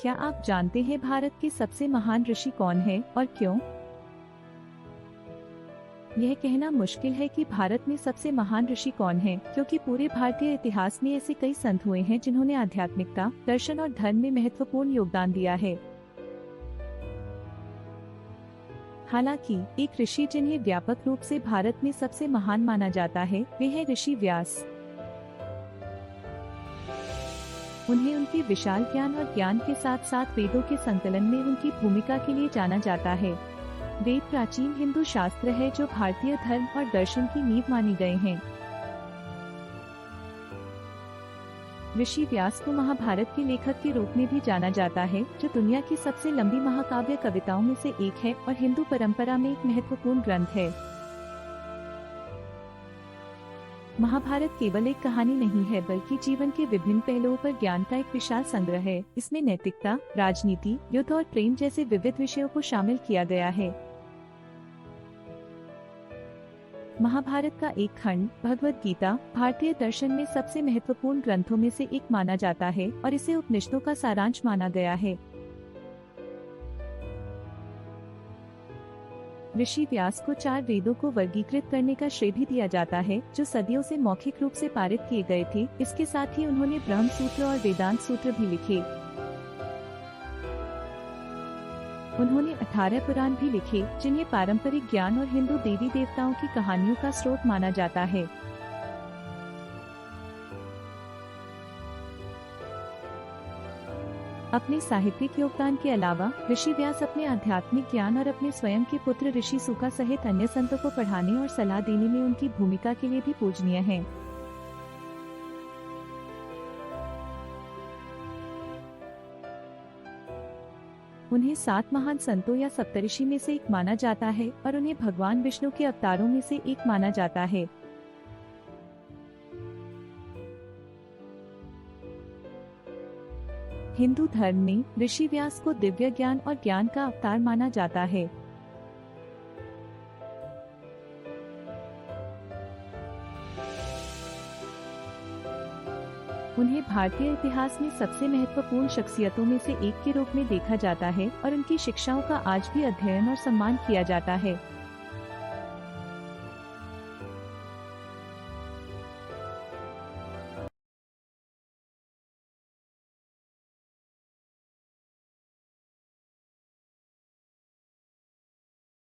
क्या आप जानते हैं भारत के सबसे महान ऋषि कौन है और क्यों? यह कहना मुश्किल है कि भारत में सबसे महान ऋषि कौन है, क्योंकि पूरे भारतीय इतिहास में ऐसे कई संत हुए हैं जिन्होंने आध्यात्मिकता, दर्शन और धर्म में महत्वपूर्ण योगदान दिया है। हालांकि एक ऋषि जिन्हें व्यापक रूप से भारत में सबसे महान माना जाता है, वे हैं ऋषि व्यास। उन्हें उनके विशाल ज्ञान और ज्ञान के साथ साथ वेदों के संकलन में उनकी भूमिका के लिए जाना जाता है। वेद प्राचीन हिंदू शास्त्र है जो भारतीय धर्म और दर्शन की नींव माने गए हैं। ऋषि व्यास को महाभारत के लेखक के रूप में भी जाना जाता है, जो दुनिया की सबसे लंबी महाकाव्य कविताओं में से एक है और हिंदू परंपरा में एक महत्वपूर्ण ग्रंथ है। महाभारत केवल एक कहानी नहीं है, बल्कि जीवन के विभिन्न पहलुओं पर ज्ञान का एक विशाल संग्रह है। इसमें नैतिकता, राजनीति, युद्ध और प्रेम जैसे विविध विषयों को शामिल किया गया है। महाभारत का एक खंड, भगवद गीता, भारतीय दर्शन में सबसे महत्वपूर्ण ग्रंथों में से एक माना जाता है और इसे उपनिषदों का सारांश माना गया है। ऋषि व्यास को 4 वेदों को वर्गीकृत करने का श्रेय भी दिया जाता है, जो सदियों से मौखिक रूप से पारित किए गए थे। इसके साथ ही उन्होंने ब्रह्म सूत्र और वेदांत सूत्र भी लिखे। उन्होंने 18 पुराण भी लिखे, जिन्हें पारंपरिक ज्ञान और हिंदू देवी देवताओं की कहानियों का स्रोत माना जाता है। अपने साहित्यिक योगदान के अलावा ऋषि व्यास अपने आध्यात्मिक ज्ञान और अपने स्वयं के पुत्र ऋषि सूका सहित अन्य संतों को पढ़ाने और सलाह देने में उनकी भूमिका के लिए भी पूजनीय हैं। उन्हें 7 महान संतों या सप्तऋषि में से एक माना जाता है और उन्हें भगवान विष्णु के अवतारों में से एक माना जाता है। हिंदू धर्म में ऋषि व्यास को दिव्य ज्ञान और ज्ञान का अवतार माना जाता है। उन्हें भारतीय इतिहास में सबसे महत्वपूर्ण शख्सियतों में से एक के रूप में देखा जाता है और उनकी शिक्षाओं का आज भी अध्ययन और सम्मान किया जाता है।